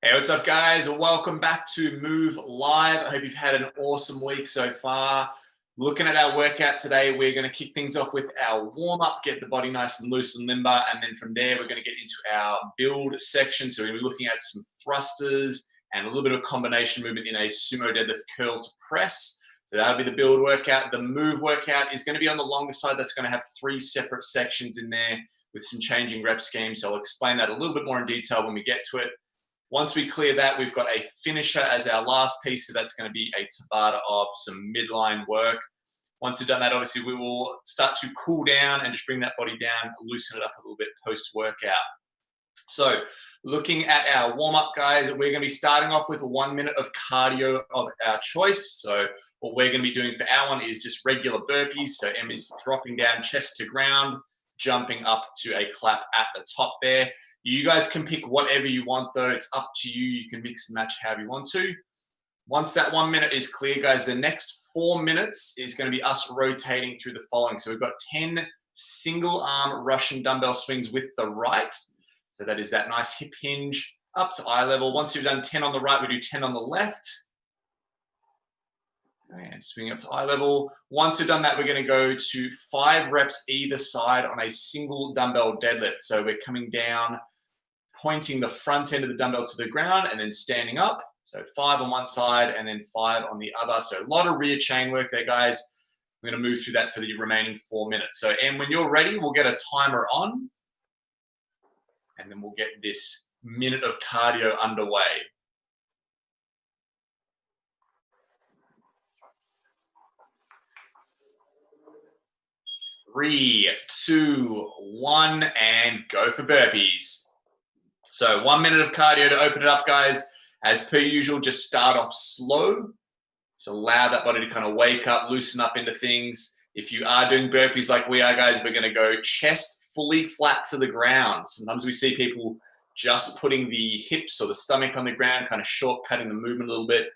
Hey, what's up, guys? Welcome back to Move Live. I hope you've had an awesome week so far. Looking at our workout today, we're going to kick things off with our warm-up, get the body nice and loose and limber, and then from there, we're going to get into our build section. So we're going to be looking at some thrusters and a little bit of combination movement in a sumo deadlift curl to press. So that'll be the build workout. The move workout is going to be on the longer side. That's going to have 3 separate sections in there with some changing rep schemes. So I'll explain that a little bit more in detail when we get to it. Once we clear that, we've got a finisher as our last piece. So that's going to be a Tabata of some midline work. Once we've done that, obviously, we will start to cool down and just bring that body down, loosen it up a little bit post-workout. So looking at our warm-up, guys, we're going to be starting off with 1 minute of cardio of our choice. So what we're going to be doing for our one is just regular burpees. So Emmy's dropping down chest to ground, jumping up to a clap at the top there. You guys can pick whatever you want, though. It's up to you. You can mix and match however you want to. Once that 1 minute is clear, guys, the next 4 minutes is going to be us rotating through the following. So we've got 10 single arm Russian dumbbell swings with the right. So that is that nice hip hinge up to eye level. Once you've done 10 on the right, we do 10 on the left. And swing up to eye level. Once we've done that, we're going to go to 5 reps either side on a single dumbbell deadlift. So we're coming down, pointing the front end of the dumbbell to the ground and then standing up. So 5 on one side and then 5 on the other. So a lot of rear chain work there, guys. We're going to move through that for the remaining 4 minutes. So, Em, when you're ready, we'll get a timer on. And then we'll get this minute of cardio underway. 3, 2, 1, and go for burpees. So 1 minute of cardio to open it up, guys. As per usual, just start off slow. Just allow that body to kind of wake up, loosen up into things. If you are doing burpees like we are, guys, we're going to go chest fully flat to the ground. Sometimes we see people just putting the hips or the stomach on the ground, kind of shortcutting the movement a little bit.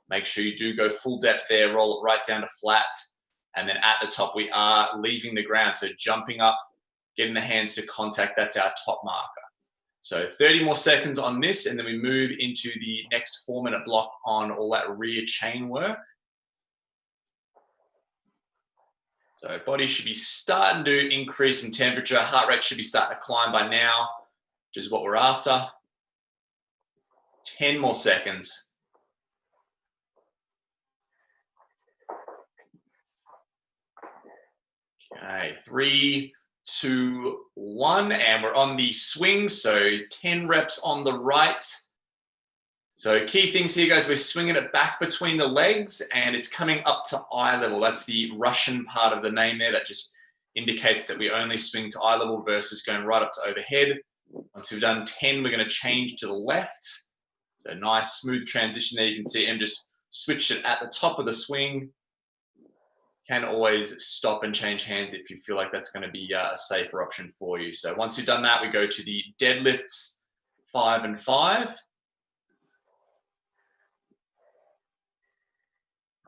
Make sure you do go full depth there, roll it right down to flat. And then at the top, we are leaving the ground. So jumping up, getting the hands to contact, that's our top marker. So 30 more seconds on this, and then we move into the next 4 minute block on all that rear chain work. So body should be starting to increase in temperature. Heart rate should be starting to climb by now, which is what we're after. 10 more seconds. Okay, 3, 2, 1, and we're on the swing. So 10 reps on the right. So key things here, guys, we're swinging it back between the legs and it's coming up to eye level. That's the Russian part of the name there. That just indicates that we only swing to eye level versus going right up to overhead. Once we've done 10, we're going to change to the left. So nice smooth transition there. You can see Em just switched it at the top of the swing. Can always stop and change hands if you feel like that's going to be a safer option for you. So once you've done that, we go to the deadlifts 5 and 5.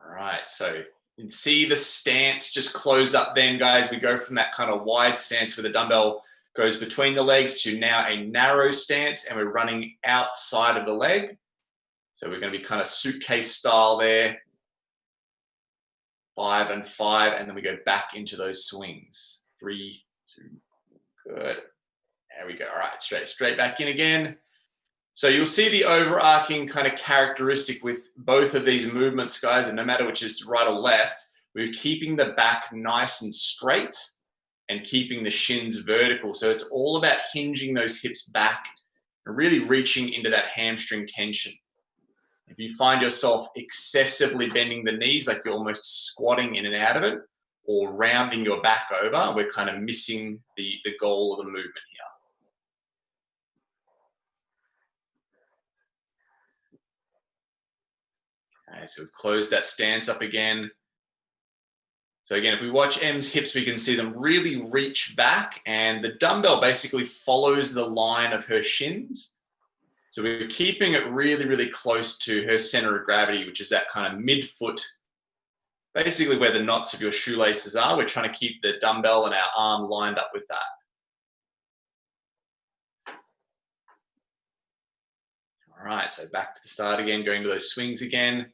All right, so you can see the stance just close up then, guys. We go from that kind of wide stance where the dumbbell goes between the legs to now a narrow stance, and we're running outside of the leg. So we're going to be kind of suitcase style there. 5 and 5, and then we go back into those swings. 3, 2, good. There we go. All right, straight back in again. So you'll see the overarching kind of characteristic with both of these movements, guys, and no matter which is right or left, we're keeping the back nice and straight and keeping the shins vertical. So it's all about hinging those hips back and really reaching into that hamstring tension. If you find yourself excessively bending the knees, like you're almost squatting in and out of it, or rounding your back over, we're kind of missing the goal of the movement here. Okay, so we've closed that stance up again. So again, if we watch Em's hips, we can see them really reach back, and the dumbbell basically follows the line of her shins. So we're keeping it really, really close to her center of gravity, which is that kind of midfoot, basically where the knots of your shoelaces are. We're trying to keep the dumbbell and our arm lined up with that. All right, so back to the start again, going to those swings again.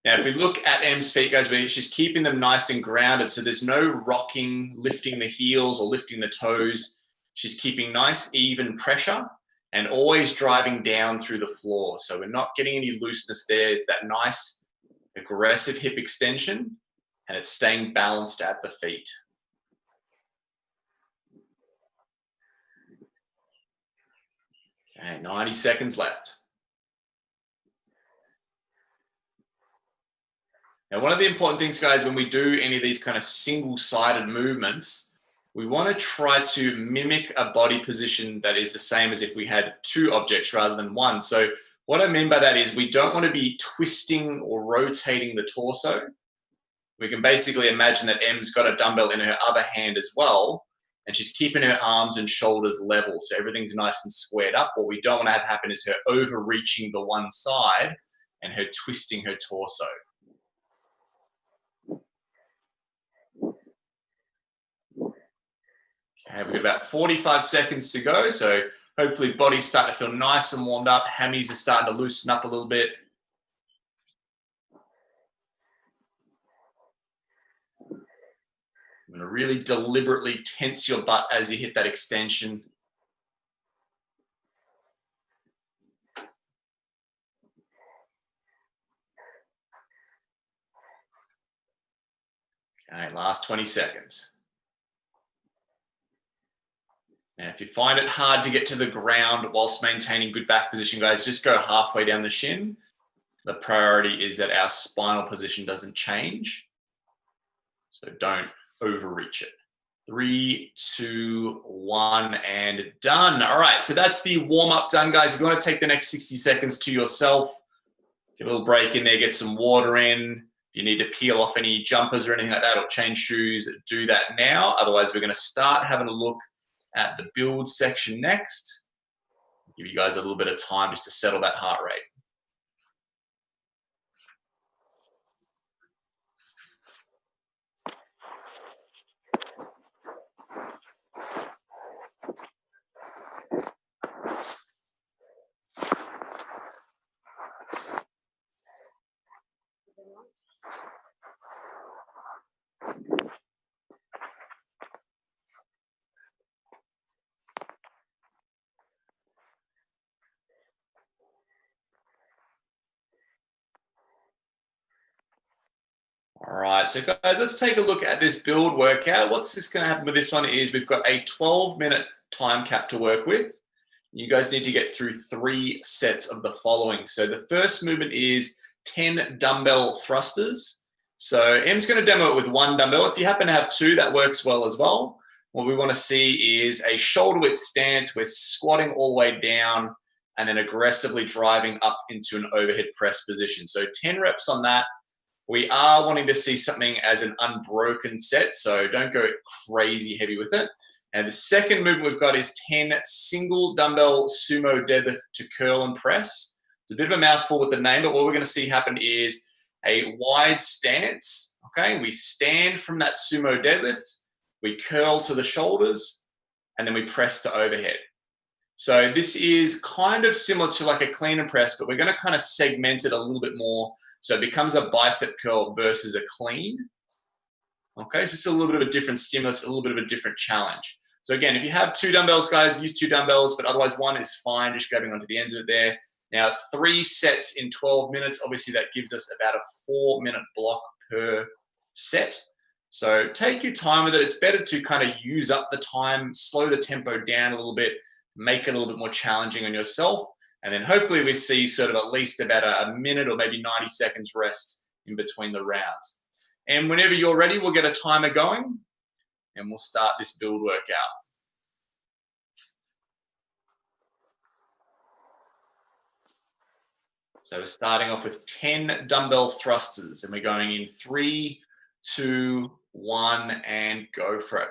Now, if we look at Em's feet, guys, she's keeping them nice and grounded. So there's no rocking, lifting the heels or lifting the toes. She's keeping nice, even pressure and always driving down through the floor. So we're not getting any looseness there. It's that nice, aggressive hip extension, and it's staying balanced at the feet. Okay, 90 seconds left. Now, one of the important things, guys, when we do any of these kind of single-sided movements, we want to try to mimic a body position that is the same as if we had two objects rather than one. So what I mean by that is we don't want to be twisting or rotating the torso. We can basically imagine that Em's got a dumbbell in her other hand as well, and she's keeping her arms and shoulders level, so everything's nice and squared up. What we don't want to have happen is her overreaching the one side and her twisting her torso. Okay, we've got about 45 seconds to go, so hopefully body's starting to feel nice and warmed up. Hammies are starting to loosen up a little bit. I'm going to really deliberately tense your butt as you hit that extension. Okay, last 20 seconds. Now, if you find it hard to get to the ground whilst maintaining good back position, guys, just go halfway down the shin. The priority is that our spinal position doesn't change. So don't overreach it. 3, 2, 1, and done. All right, so that's the warm-up done, guys. If you want to take the next 60 seconds to yourself, get a little break in there, get some water in. If you need to peel off any jumpers or anything like that or change shoes, do that now. Otherwise, we're going to start having a look at the build section next. Give you guys a little bit of time just to settle that heart rate. All right, so guys, let's take a look at this build workout. What's this going to happen with this one is we've got a 12-minute time cap to work with. You guys need to get through 3 sets of the following. So the first movement is 10 dumbbell thrusters. So Em's going to demo it with 1 dumbbell. If you happen to have 2, that works well as well. What we want to see is a shoulder width stance. We're squatting all the way down and then aggressively driving up into an overhead press position. So 10 reps on that. We are wanting to see something as an unbroken set, so don't go crazy heavy with it. And the second movement we've got is 10 single dumbbell sumo deadlift to curl and press. It's a bit of a mouthful with the name, but what we're going to see happen is a wide stance. Okay, we stand from that sumo deadlift, we curl to the shoulders, and then we press to overhead. So this is kind of similar to like a clean and press, but we're going to kind of segment it a little bit more. So it becomes a bicep curl versus a clean. Okay, it's just a little bit of a different stimulus, a little bit of a different challenge. So again, if you have 2 dumbbells, guys, use 2 dumbbells, but otherwise 1 is fine, just grabbing onto the ends of it there. Now, 3 sets in 12 minutes. Obviously, that gives us about a 4-minute block per set. So take your time with it. It's better to kind of use up the time, slow the tempo down a little bit, make it a little bit more challenging on yourself. And then hopefully we see sort of at least about a minute or maybe 90 seconds rest in between the rounds. And whenever you're ready, we'll get a timer going and we'll start this build workout. So we're starting off with 10 dumbbell thrusters and we're going in 3, 2, 1, and go for it.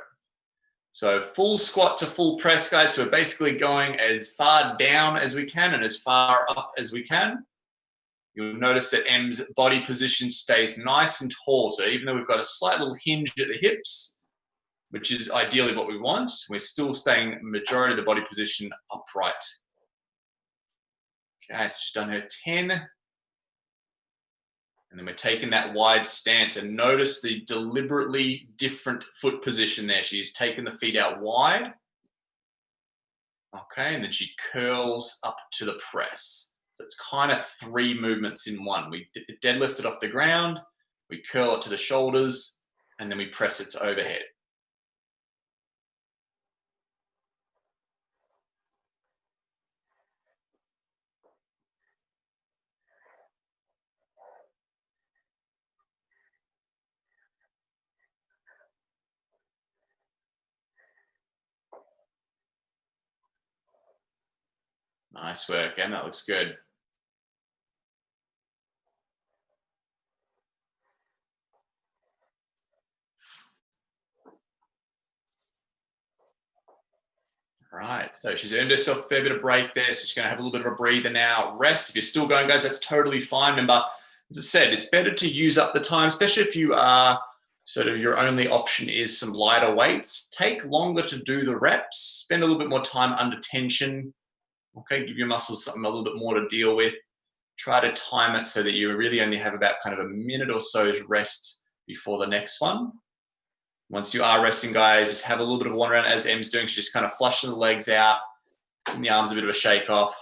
So full squat to full press, guys. So we're basically going as far down as we can and as far up as we can. You'll notice that Em's body position stays nice and tall. So even though we've got a slight little hinge at the hips, which is ideally what we want, we're still staying majority of the body position upright. Okay, so she's done her 10. And then we're taking that wide stance, and notice the deliberately different foot position there. She's taken the feet out wide. Okay, and then she curls up to the press. So it's kind of 3 movements in one. We deadlift it off the ground, we curl it to the shoulders, and then we press it to overhead. Nice work, and that looks good. Right, so she's earned herself a fair bit of break there, so she's going to have a little bit of a breather now. Rest. If you're still going, guys, that's totally fine. Remember, as I said, it's better to use up the time, especially if you are sort of your only option is some lighter weights. Take longer to do the reps. Spend a little bit more time under tension. Okay, give your muscles something a little bit more to deal with. Try to time it so that you really only have about kind of a minute or so's rest before the next one. Once you are resting, guys, just have a little bit of a wander around as Em's doing. She's just kind of flushing the legs out, giving the arms a bit of a shake off.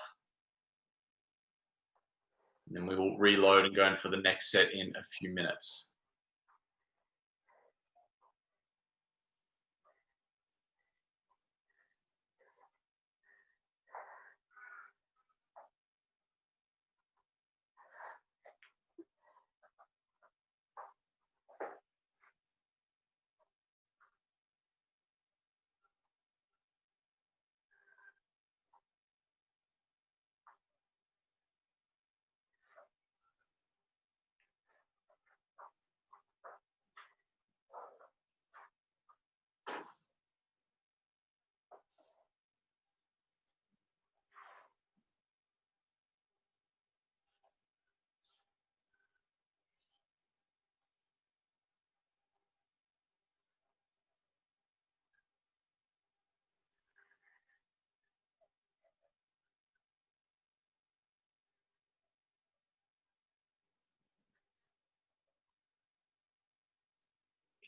And then we will reload and go in for the next set in a few minutes.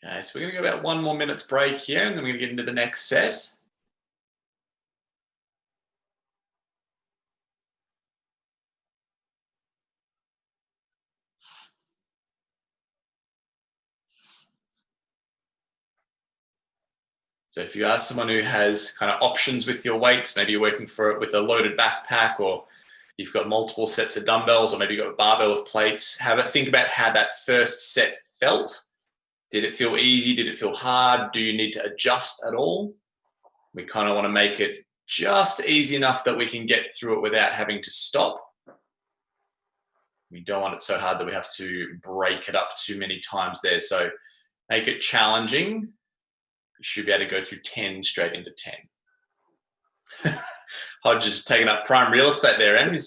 Okay, so we're going to go about 1 more minute's break here, and then we're going to get into the next set. So if you are someone who has kind of options with your weights, maybe you're working for it with a loaded backpack, or you've got multiple sets of dumbbells, or maybe you've got a barbell with plates, have a think about how that first set felt. Did it feel easy? Did it feel hard? Do you need to adjust at all? We kind of want to make it just easy enough that we can get through it without having to stop. We don't want it so hard that we have to break it up too many times there. So make it challenging. You should be able to go through 10 straight into 10. Hodge is taking up prime real estate there, Em.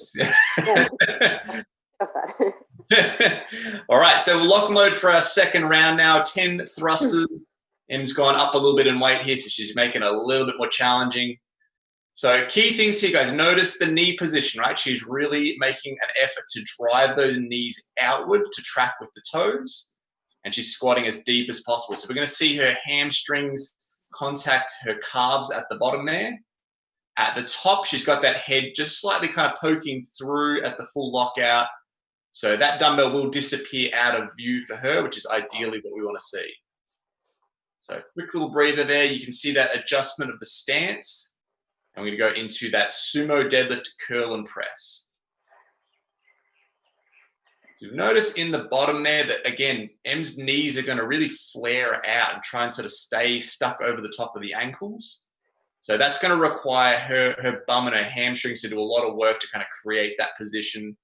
All right, so we'll lock and load for our second round now. 10 thrusters. Em's gone up a little bit in weight here, so she's making it a little bit more challenging. So key things here, guys. Notice the knee position, right? She's really making an effort to drive those knees outward to track with the toes. And she's squatting as deep as possible. So we're going to see her hamstrings contact her calves at the bottom there. At the top, she's got that head just slightly kind of poking through at the full lockout. So that dumbbell will disappear out of view for her, which is ideally what we want to see. So quick little breather there. You can see that adjustment of the stance. And we're going to go into that sumo deadlift curl and press. So notice in the bottom there that, again, Em's knees are going to really flare out and try and sort of stay stuck over the top of the ankles. So that's going to require her bum and her hamstrings to do a lot of work to kind of create that position.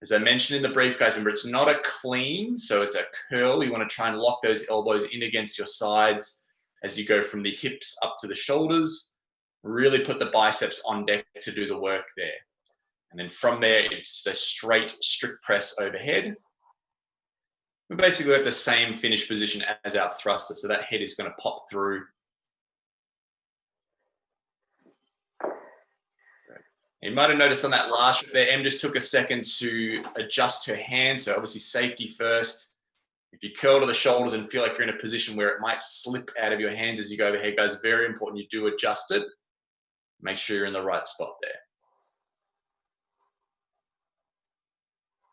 As I mentioned in the brief, guys, remember, it's not a clean, so it's a curl. You want to try and lock those elbows in against your sides as you go from the hips up to the shoulders. Really put the biceps on deck to do the work there. And then from there, it's a straight strict press overhead. We're basically at the same finish position as our thruster, so that head is going to pop through. You might have noticed on that last rep there, Em just took a second to adjust her hands. So obviously safety first. If you curl to the shoulders and feel like you're in a position where it might slip out of your hands as you go overhead, guys, very important you do adjust it. Make sure you're in the right spot there.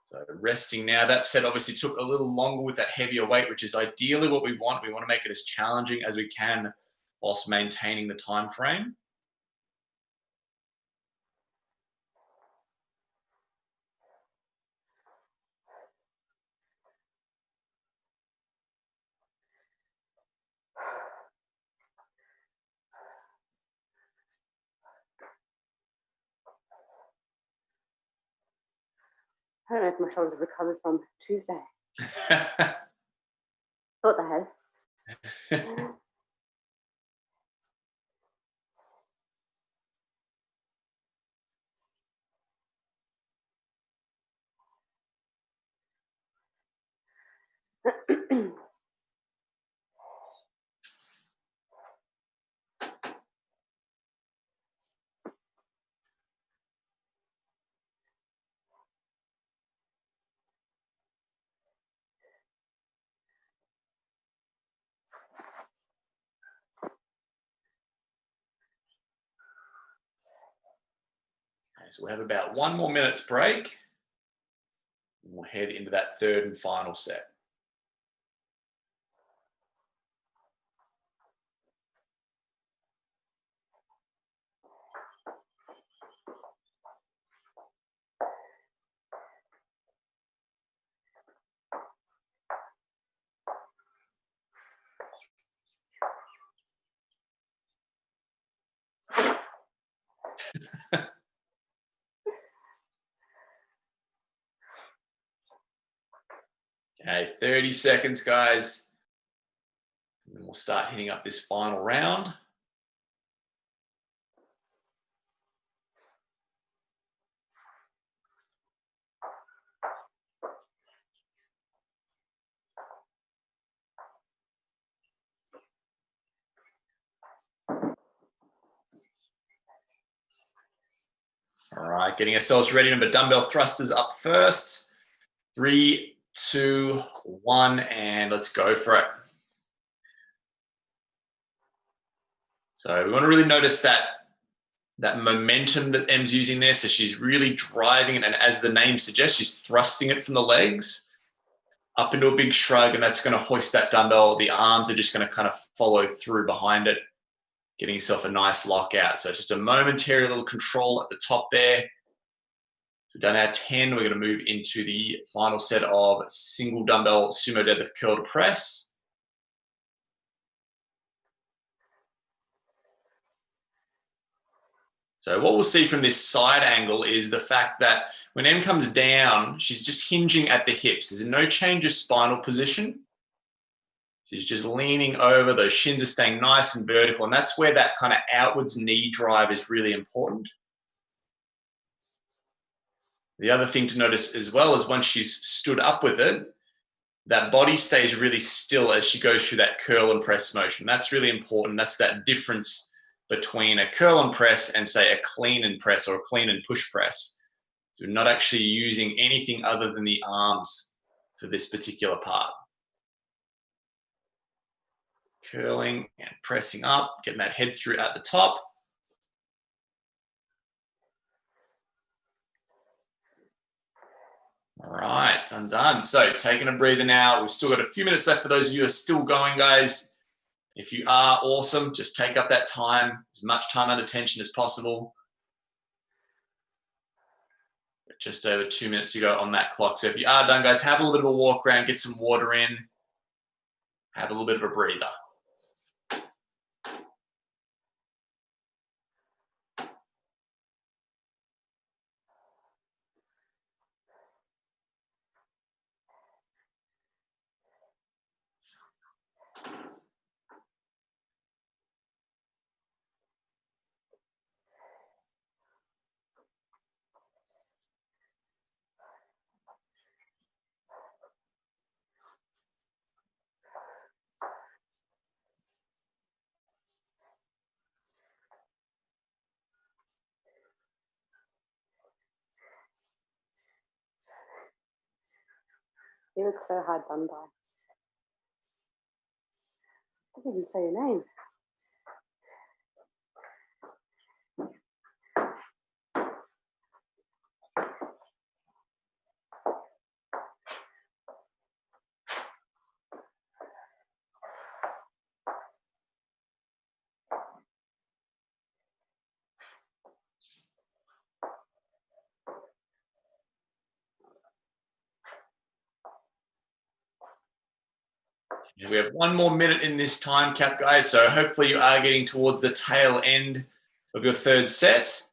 So resting now. That set obviously took a little longer with that heavier weight, which is ideally what we want. We want to make it as challenging as we can whilst maintaining the time frame. I don't know if my shoulders have recovered from Tuesday. Thought they had. Okay, so we have about 1 more minute's break. We'll head into that third and final set. Okay, 30 seconds, guys. And then we'll start hitting up this final round. All right, getting ourselves ready. Remember, dumbbell thrusters up first. 3, 2, 1, and let's go for it. So we want to really notice that momentum that Em's using there. So she's really driving it, and as the name suggests, she's thrusting it from the legs up into a big shrug, and that's going to hoist that dumbbell. The arms are just going to kind of follow through behind it, getting yourself a nice lockout. So it's just a momentary little control at the top there. We've done our 10. We're going to move into the final set of single dumbbell sumo deadlift curl to press. So what we'll see from this side angle is the fact that when Em comes down, she's just hinging at the hips. There's no change of spinal position. She's just leaning over. Those shins are staying nice and vertical, and that's where that kind of outwards knee drive is really important. The other thing to notice as well is once she's stood up with it, that body stays really still as she goes through that curl and press motion. That's really important. That's that difference between a curl and press and, say, a clean and press or a clean and push press. So we're not actually using anything other than the arms for this particular part. Curling and pressing up, getting that head through at the top. All right, done. So taking a breather now. We've still got a few minutes left for those of you who are still going, guys. If you are, awesome. Just take up that time, as much time under tension as possible. Just over 2 minutes to go on that clock. So if you are done, guys, have a little bit of a walk around, get some water in, have a little bit of a breather. You look so hard done by. I didn't even say your name. We have 1 more minute in this time cap, guys. So hopefully you are getting towards the tail end of your third set.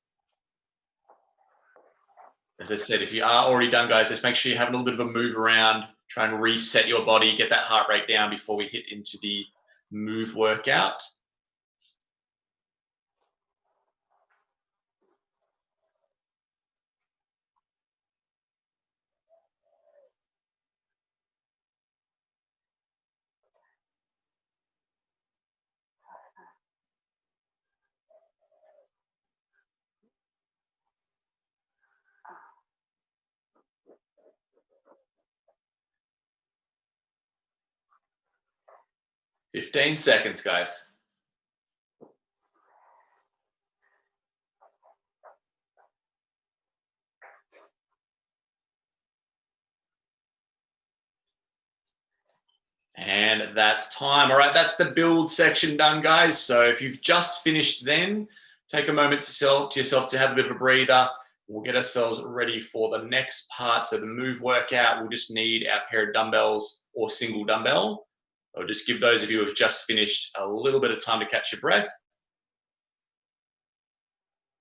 As I said, if you are already done, guys, just make sure you have a little bit of a move around, try and reset your body, get that heart rate down before we hit into the move workout. "15 seconds, guys." And that's time. All right, that's the build section done, guys. So if you've just finished then, take a moment to yourself to have a bit of a breather. We'll get ourselves ready for the next part. So the move workout, we'll just need our pair of dumbbells or single dumbbell. I'll just give those of you who have just finished a little bit of time to catch your breath.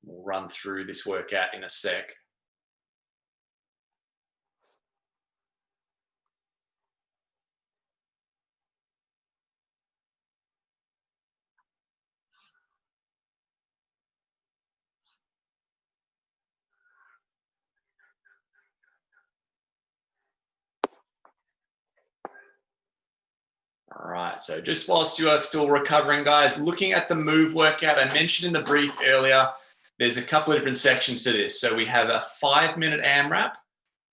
We'll run through this workout in a sec. All right, so just whilst you are still recovering, guys, looking at the move workout, I mentioned in the brief earlier, there's a couple of different sections to this. So we have a 5-minute AMRAP,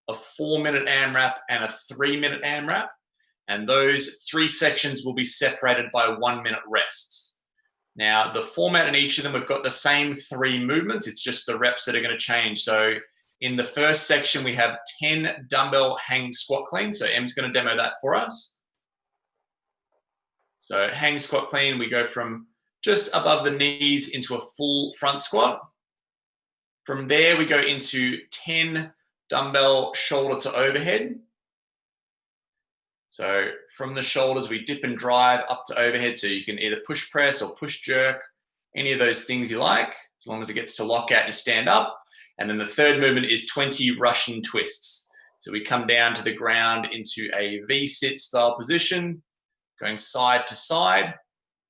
a 4-minute AMRAP, and a 3-minute AMRAP. And those 3 sections will be separated by 1-minute rests. Now, the format in each of them, we've got the same 3 movements. It's just the reps that are going to change. So in the first section, we have 10 dumbbell hang squat cleans. So Em's going to demo that for us. So hang squat clean, we go from just above the knees into a full front squat. From there, we go into 10 dumbbell shoulder to overhead. So from the shoulders, we dip and drive up to overhead. So you can either push press or push jerk, any of those things you like, as long as it gets to lock out and stand up. And then the third movement is 20 Russian twists. So we come down to the ground into a V-sit style position, going side to side,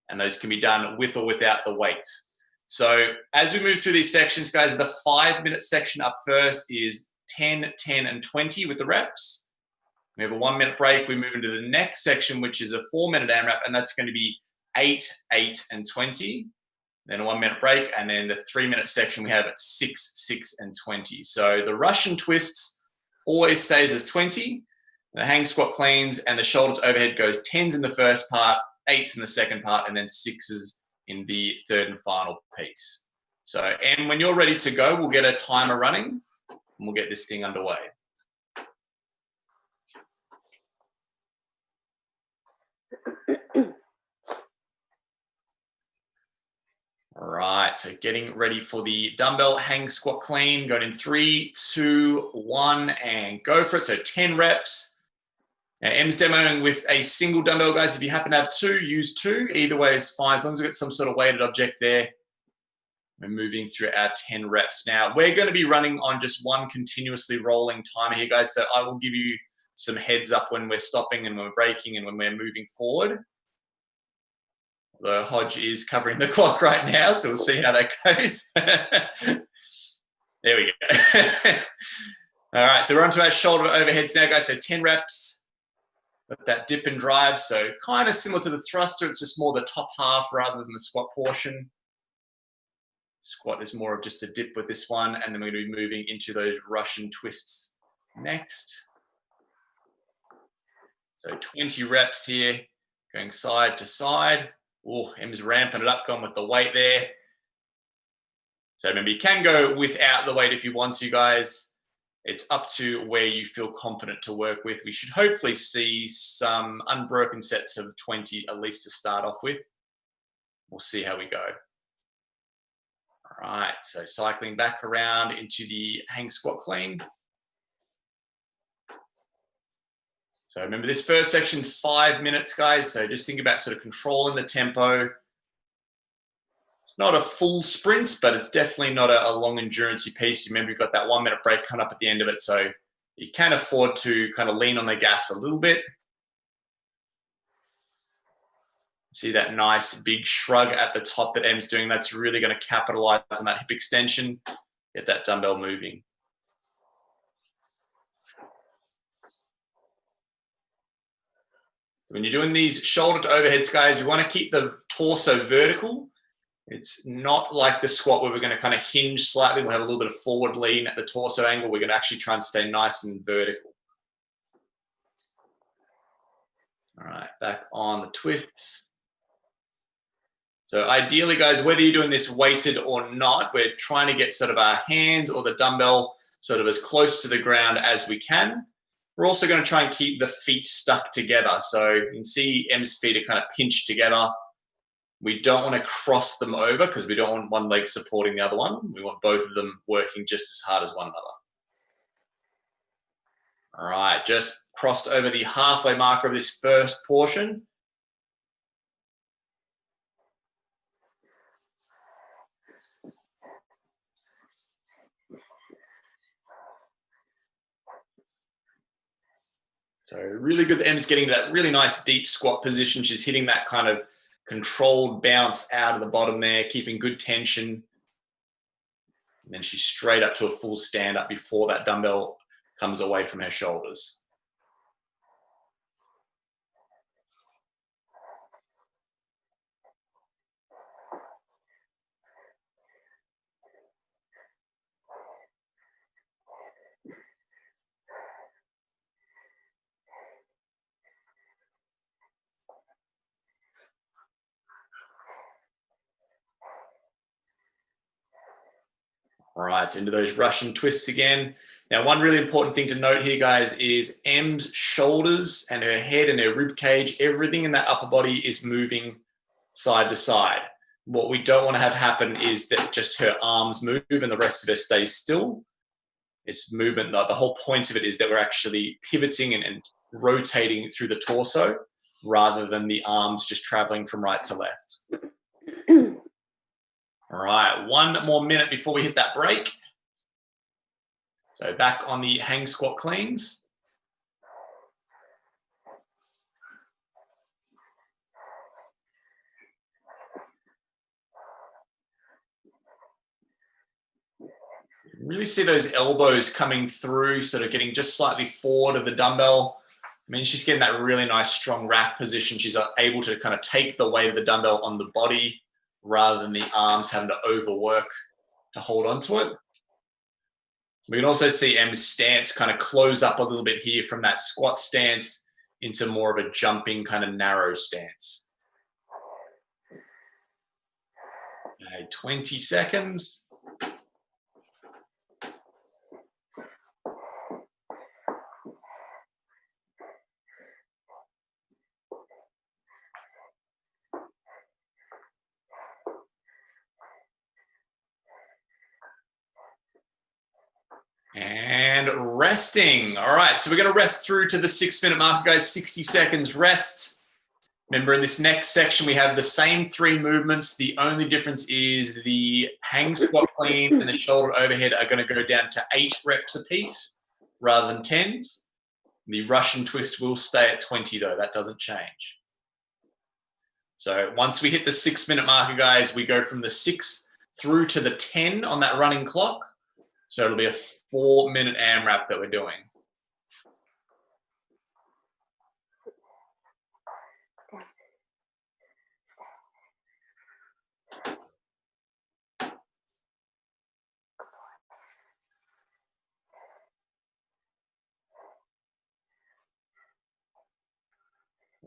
and those can be done with or without the weight. So as we move through these sections, guys, the 5-minute section up first is 10, 10, and 20 with the reps. We have a 1-minute break. We move into the next section, which is a 4-minute AMRAP, and that's going to be 8, 8, and 20. Then a 1-minute break, and then the 3-minute section, we have 6, 6, and 20. So the Russian twists always stays as 20. The hang squat cleans and the shoulder to overhead goes 10s in the first part, 8s in the second part, and then 6s in the third and final piece. So, and when you're ready to go, we'll get a timer running and we'll get this thing underway. All right, so getting ready for the dumbbell hang squat clean. Going in 3, 2, 1, and go for it. So 10 reps. Now, Em's demoing with a single dumbbell, guys. If you happen to have 2, use 2. Either way is fine, as long as we've got some sort of weighted object there. We're moving through our 10 reps. Now, we're going to be running on just one continuously rolling timer here, guys. So I will give you some heads up when we're stopping and when we're breaking and when we're moving forward. The Hodge is covering the clock right now, so we'll see how that goes. There we go. All right, so we're onto our shoulder to overheads now, guys. So 10 reps. Let that dip and drive. So kind of similar to the thruster, it's just more the top half rather than the squat portion. Squat is more of just a dip with this one, and then we're going to be moving into those Russian twists next. So 20 reps here, going side to side. Oh, Em's ramping it up, going with the weight there. So remember, you can go without the weight if you want to, guys. It's up to where you feel confident to work with. We should hopefully see some unbroken sets of 20 at least to start off with. We'll see how we go. All right, so cycling back around into the hang squat clean. So remember, this first section's 5 minutes, guys. So just think about sort of controlling the tempo. It's not a full sprint, but it's definitely not a long endurance piece. Remember, you've got that 1 minute break coming up at the end of it. So you can afford to kind of lean on the gas a little bit. See that nice big shrug at the top that Em's doing. That's really going to capitalize on that hip extension, get that dumbbell moving. So when you're doing these shoulder to overheads, guys, you want to keep the torso vertical. It's not like the squat where we're going to kind of hinge slightly. We'll have a little bit of forward lean at the torso angle. We're going to actually try and stay nice and vertical. All right, back on the twists. So ideally, guys, whether you're doing this weighted or not, we're trying to get sort of our hands or the dumbbell sort of as close to the ground as we can. We're also going to try and keep the feet stuck together. So you can see Em's feet are kind of pinched together. We don't want to cross them over because we don't want one leg supporting the other one. We want both of them working just as hard as one another. All right, just crossed over the halfway marker of this first portion. So really good that Em's getting to that really nice deep squat position. She's hitting that kind of controlled bounce out of the bottom there, keeping good tension. And then she's straight up to a full stand up before that dumbbell comes away from her shoulders. All right, so into those Russian twists again. Now, one really important thing to note here, guys, is Em's shoulders and her head and her rib cage, everything in that upper body is moving side to side. What we don't want to have happen is that just her arms move and the rest of her stays still. It's movement. The whole point of it is that we're actually pivoting and rotating through the torso rather than the arms just traveling from right to left. All right, 1 more minute before we hit that break. So back on the hang squat cleans. Really see those elbows coming through, sort of getting just slightly forward of the dumbbell. I mean, she's getting that really nice strong rack position. She's able to kind of take the weight of the dumbbell on the body rather than the arms having to overwork to hold onto it. We can also see Em's stance kind of close up a little bit here from that squat stance into more of a jumping kind of narrow stance. Okay, 20 seconds. And resting. All right, so we're going to rest through to the 6 minute mark, guys. 60 seconds rest. Remember, in this next section, we have the same 3 movements. The only difference is the hang squat clean and the shoulder overhead are going to go down to 8 reps apiece rather than 10s. The Russian twist will stay at 20, though. That doesn't change. So once we hit the 6 minute marker, guys, we go from the 6 through to the 10 on that running clock. So it'll be a 4 minute AMRAP that we're doing.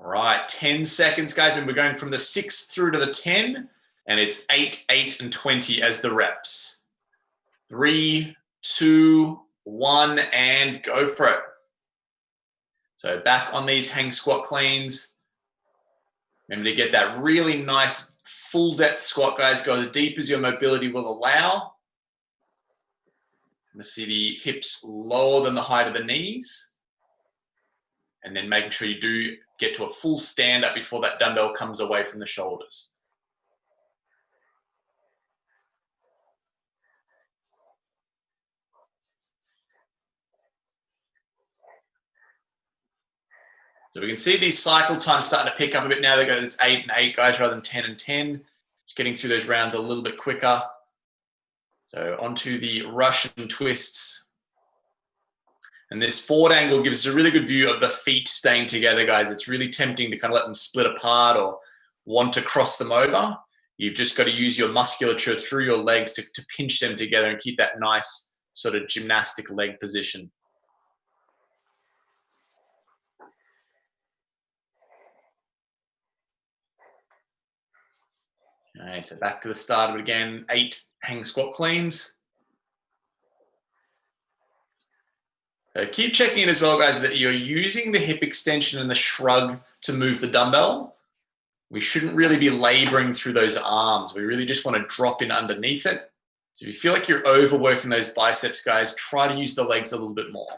All right, 10 seconds, guys. We're going from the 6 through to the 10, and it's 8, 8, and 20 as the reps. 3, 2, 1, and go for it. So back on these hang squat cleans. Remember to get that really nice full depth squat, guys. Go as deep as your mobility will allow. I'm going to see the hips lower than the height of the knees. And then making sure you do get to a full stand up before that dumbbell comes away from the shoulders. So we can see these cycle times starting to pick up a bit now. It's 8 and 8, guys, rather than 10 and 10. Just getting through those rounds a little bit quicker. So onto the Russian twists. And this forward angle gives us a really good view of the feet staying together, guys. It's really tempting to kind of let them split apart or want to cross them over. You've just got to use your musculature through your legs to pinch them together and keep that nice sort of gymnastic leg position. Okay, so back to the start of it again. 8 hang squat cleans. So keep checking in as well, guys, that you're using the hip extension and the shrug to move the dumbbell. We shouldn't really be laboring through those arms. We really just want to drop in underneath it. So if you feel like you're overworking those biceps, guys, try to use the legs a little bit more.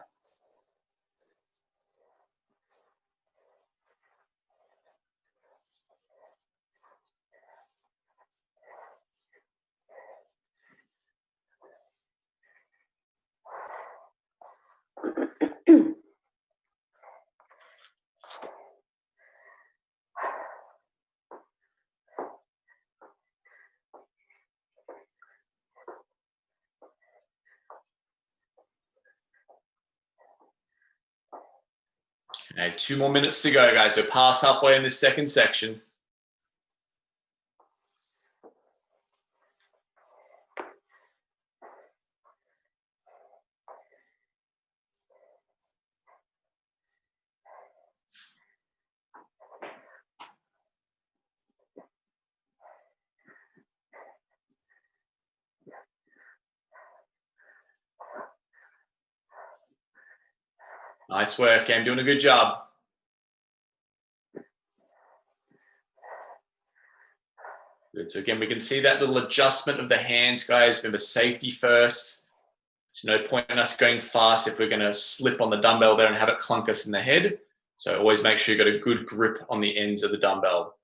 Okay, 2 more minutes to go, guys. So past halfway in this second section. Nice work, Cam. Doing a good job. Good. So again, we can see that little adjustment of the hands, guys. Remember, safety first. There's no point in us going fast if we're going to slip on the dumbbell there and have it clunk us in the head. So always make sure you've got a good grip on the ends of the dumbbell.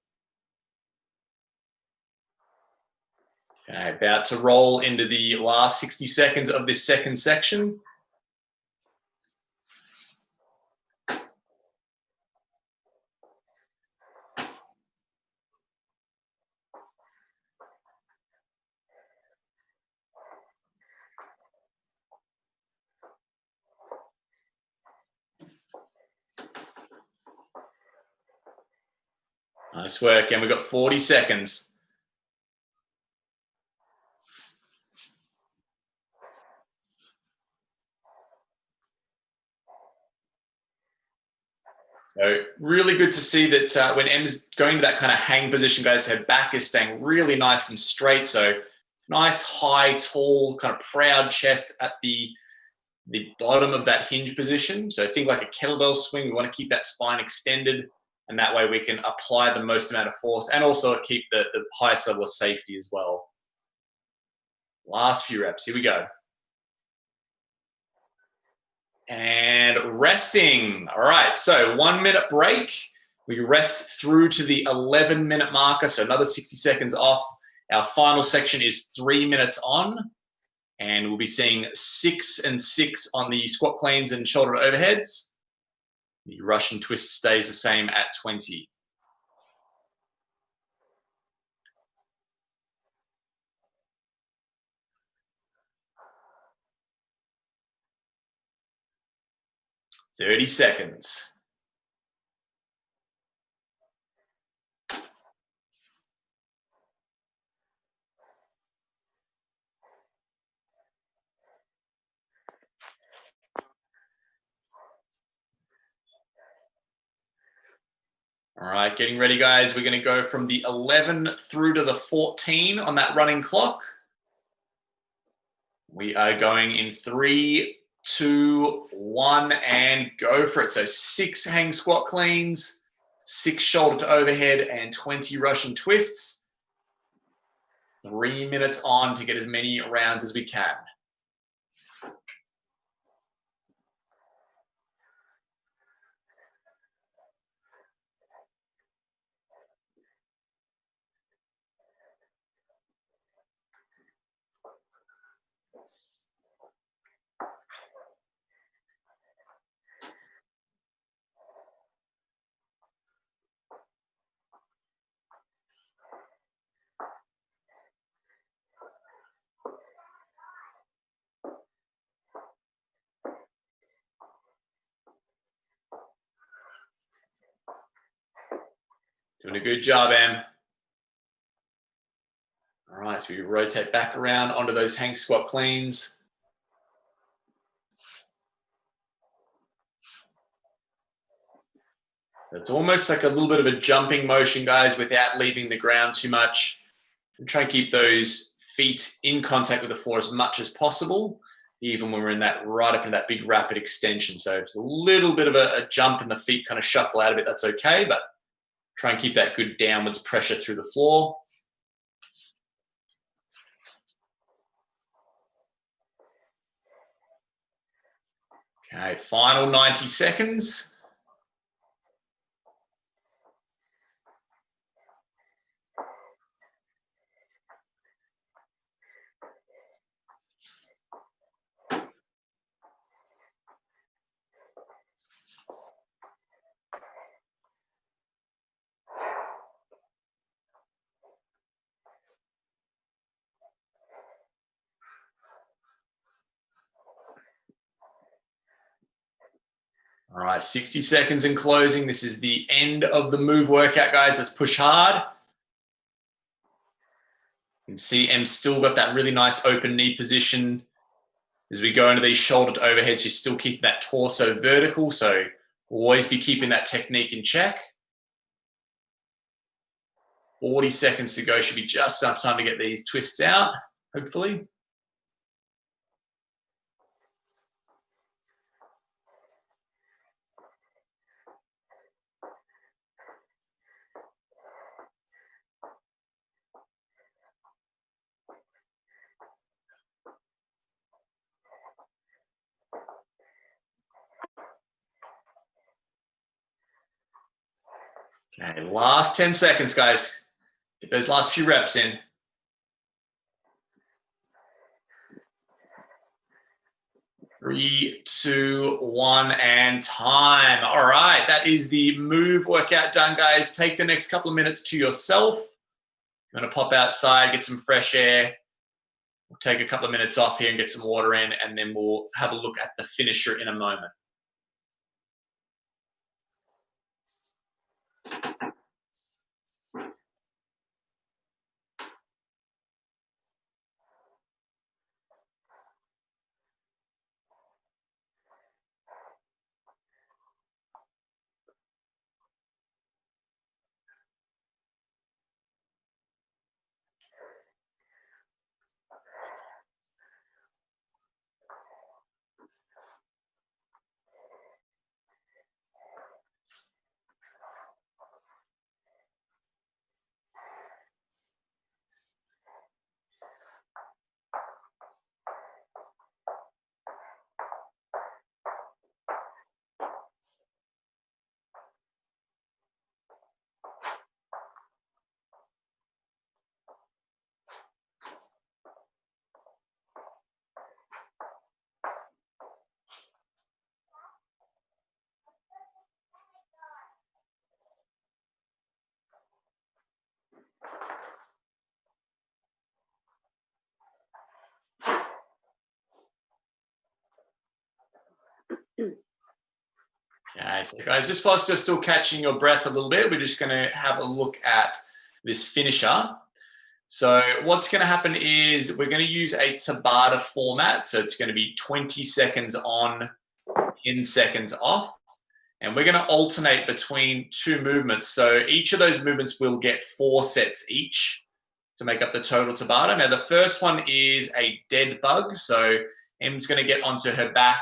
Okay, about to roll into the last 60 seconds of this second section. Nice work, and we've got 40 seconds. So really good to see that when Em's going to that kind of hang position, guys, her back is staying really nice and straight. So nice, high, tall, kind of proud chest at the bottom of that hinge position. So think like a kettlebell swing. We want to keep that spine extended, and that way we can apply the most amount of force and also keep the highest level of safety as well. Last few reps. Here we go. And resting. All right, so 1 minute break. We rest through to the 11-minute marker, so another 60 seconds off. Our final section is 3 minutes on, and we'll be seeing 6 and 6 on the squat cleans and shoulder overheads. The Russian twist stays the same at 20. Thirty seconds. All right, getting ready, guys. We're going to go from the 11 through to the 14 on that running clock. We are going in 3, 2, 1, and go for it. So 6 hang squat cleans, 6 shoulder to overhead, and 20 Russian twists. 3 minutes on to get as many rounds as we can. Doing a good job, Em. All right, so we rotate back around onto those hang squat cleans. So it's almost like a little bit of a jumping motion, guys, without leaving the ground too much. And try and keep those feet in contact with the floor as much as possible, even when we're in that right up in that big rapid extension. So if it's a little bit of a jump and the feet kind of shuffle out a bit, that's okay, but try and keep that good downwards pressure through the floor. Okay, final 90 seconds. All right, 60 seconds in closing. This is the end of the move workout, guys. Let's push hard. You can see Em's still got that really nice open knee position. As we go into these shoulder to overheads, you're still keeping that torso vertical, so always be keeping that technique in check. 40 seconds to go. Should be just enough time to get these twists out, hopefully. Okay, last 10 seconds, guys. Get those last few reps in. 3, 2, 1, and time. All right, that is the move workout done, guys. Take the next couple of minutes to yourself. You're going to pop outside, get some fresh air. We'll take a couple of minutes off here and get some water in, and then we'll have a look at the finisher in a moment. Okay, so guys, just whilst you're still catching your breath a little bit, we're just going to have a look at this finisher. So what's going to happen is we're going to use a Tabata format. So it's going to be 20 seconds on, 10 seconds off. And we're going to alternate between 2 movements. So each of those movements will get 4 sets each to make up the total Tabata. Now, the first one is a dead bug. So Em's going to get onto her back.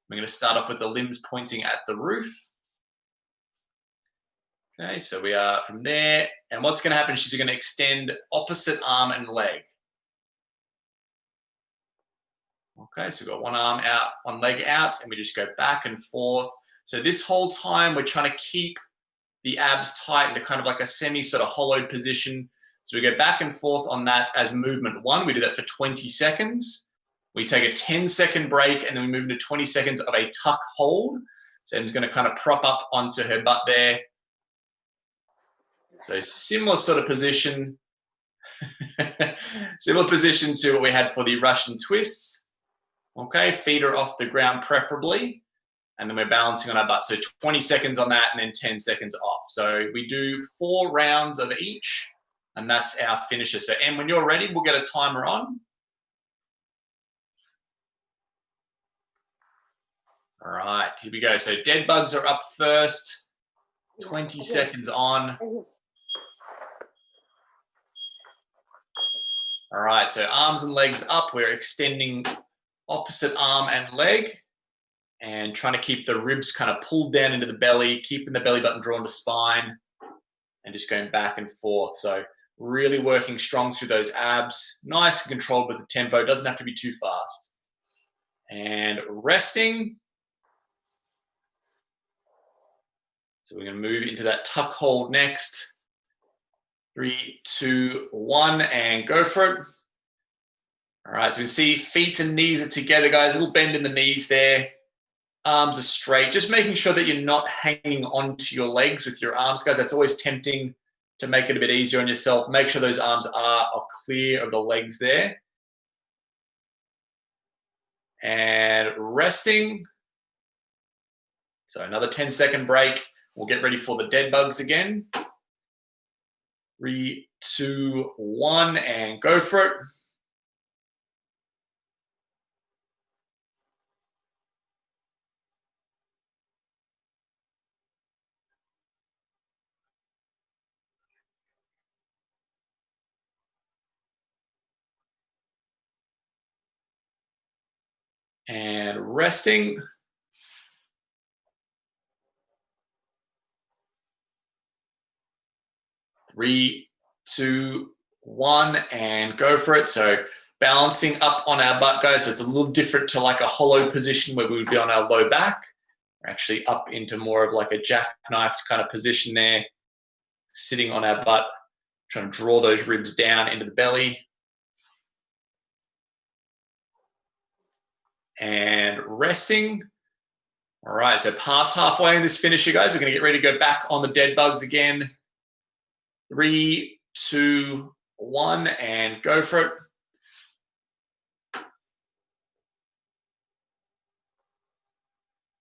We're going to start off with the limbs pointing at the roof. Okay, so we are from there. And what's going to happen, she's going to extend opposite arm and leg. Okay, so we've got one arm out, one leg out, and we just go back and forth. So this whole time, we're trying to keep the abs tight into kind of like a semi sort of hollowed position. So we go back and forth on that as movement 1. We do that for 20 seconds. We take a 10-second break, and then we move into 20 seconds of a tuck hold. So Em's going to kind of prop up onto her butt there. So similar sort of position. Similar position to what we had for the Russian twists. Okay, feet are off the ground preferably. And then we're balancing on our butt. So 20 seconds on that and then 10 seconds off. So we do 4 rounds of each, and that's our finisher. So Em, when you're ready, we'll get a timer on. All right, here we go. So dead bugs are up first. 20 seconds on. All right, so arms and legs up. We're extending opposite arm and leg and trying to keep the ribs kind of pulled down into the belly, keeping the belly button drawn to spine and just going back and forth. So really working strong through those abs, nice and controlled with the tempo. Doesn't have to be too fast. And resting. So we're going to move into that tuck hold next. 3, 2, 1, and go for it. All right, so you can see feet and knees are together, guys. A little bend in the knees there. Arms are straight. Just making sure that you're not hanging onto your legs with your arms, guys. That's always tempting to make it a bit easier on yourself. Make sure those arms are clear of the legs there. And resting. So another 10-second break. We'll get ready for the dead bugs again. 3, 2, 1, and go for it. And resting. 3, 2, 1, and go for it. So balancing up on our butt, guys. So it's a little different to like a hollow position where we would be on our low back. We're actually up into more of like a jackknifed kind of position there, sitting on our butt, trying to draw those ribs down into the belly. And resting. All right, so past halfway in this finisher, guys. We're going to get ready to go back on the dead bugs again. 3, 2, 1, and go for it.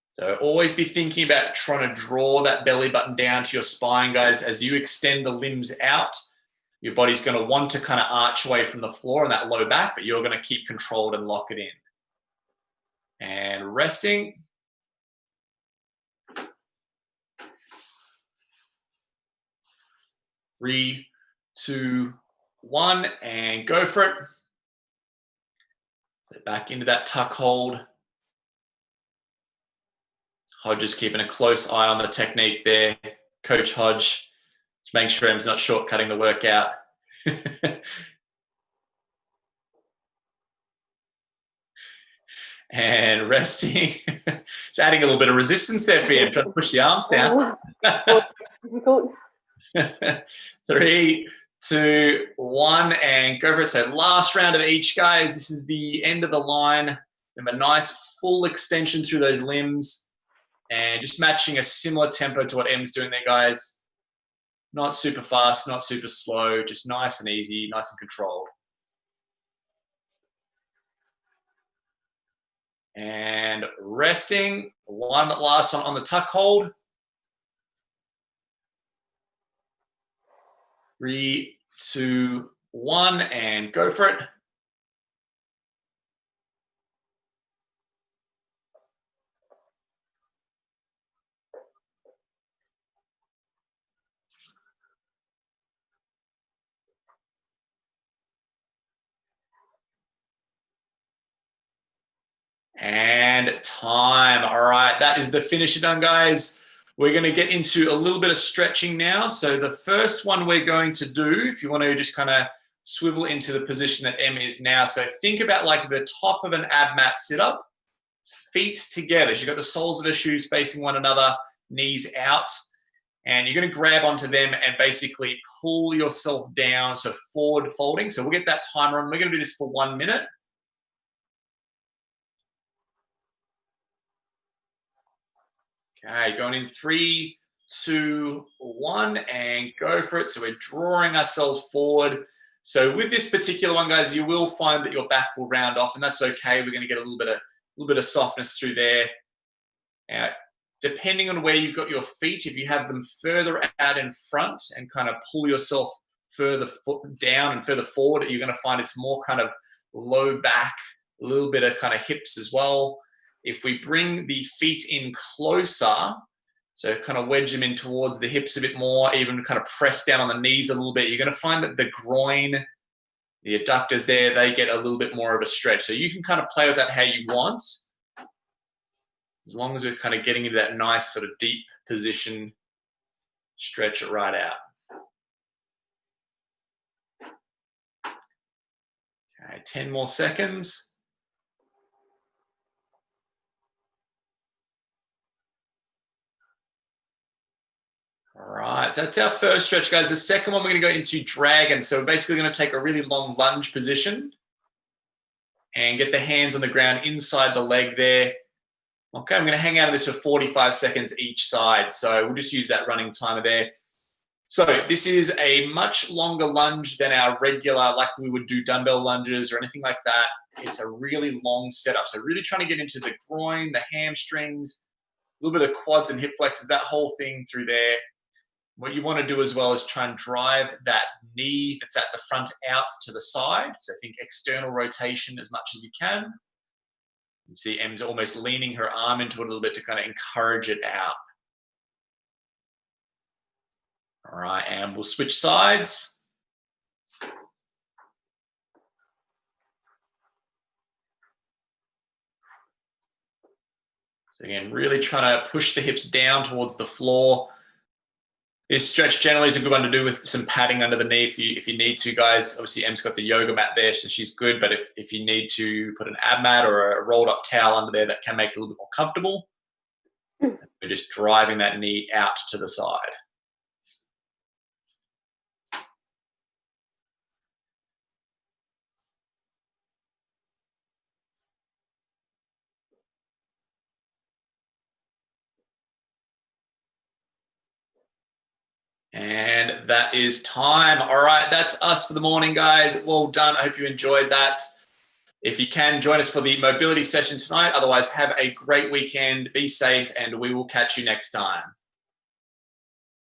So always be thinking about trying to draw that belly button down to your spine, guys. As you extend the limbs out, your body's going to want to kind of arch away from the floor and that low back, but you're going to keep controlled and lock it in. And resting. 3, 2, 1, and go for it. So back into that tuck hold. Hodge is keeping a close eye on the technique there. Coach Hodge, just making sure he's not shortcutting the workout. And resting. It's adding a little bit of resistance there for you. Trying to push the arms down. Difficult. 3, 2, 1, and go for it. So last round of each, guys. This is the end of the line. Have a nice full extension through those limbs. And just matching a similar tempo to what Em's doing there, guys. Not super fast, not super slow, just nice and easy, nice and controlled. And resting. One last one on the tuck hold. 3, 2, 1, and go for it. And time. All right, that is the finisher done, guys. We're going to get into a little bit of stretching now. So the first one we're going to do, if you want to just kind of swivel into the position that Em is now. So think about like the top of an ab mat sit-up, feet together. She's got the soles of her shoes facing one another, knees out. And you're going to grab onto them and basically pull yourself down, so forward folding. So we'll get that timer on. We're going to do this for 1 minute. Okay, going in 3, 2, 1, and go for it. So we're drawing ourselves forward. So with this particular one, guys, you will find that your back will round off, and that's okay. We're going to get a little bit of softness through there. Depending on where you've got your feet, if you have them further out in front and kind of pull yourself further down and further forward, you're going to find it's more kind of low back, a little bit of kind of hips as well. If we bring the feet in closer, so kind of wedge them in towards the hips a bit more, even kind of press down on the knees a little bit, you're going to find that the groin, the adductors there, they get a little bit more of a stretch. So you can kind of play with that how you want, as long as we're kind of getting into that nice sort of deep position, stretch it right out. Okay, 10 more seconds. All right, so that's our first stretch, guys. The second one, we're going to go into dragon. So we're basically going to take a really long lunge position and get the hands on the ground inside the leg there. Okay, I'm going to hang out of this for 45 seconds each side. So we'll just use that running timer there. So this is a much longer lunge than our regular, like we would do dumbbell lunges or anything like that. It's a really long setup. So really trying to get into the groin, the hamstrings, a little bit of quads and hip flexors, that whole thing through there. What you want to do as well is try and drive that knee that's at the front out to the side. So think external rotation as much as you can. You see Em's almost leaning her arm into it a little bit to kind of encourage it out. All right, and we'll switch sides. So again, really trying to push the hips down towards the floor. This stretch generally is a good one to do with some padding under the knee if you need to, guys. Obviously, Em's got the yoga mat there, so she's good. But if you need to put an ab mat or a rolled up towel under there, that can make it a little bit more comfortable. We're just driving that knee out to the side. And that is time. All right, that's us for the morning, guys. Well done. I hope you enjoyed that. If you can, join us for the mobility session tonight. Otherwise, have a great weekend. Be safe, and we will catch you next time.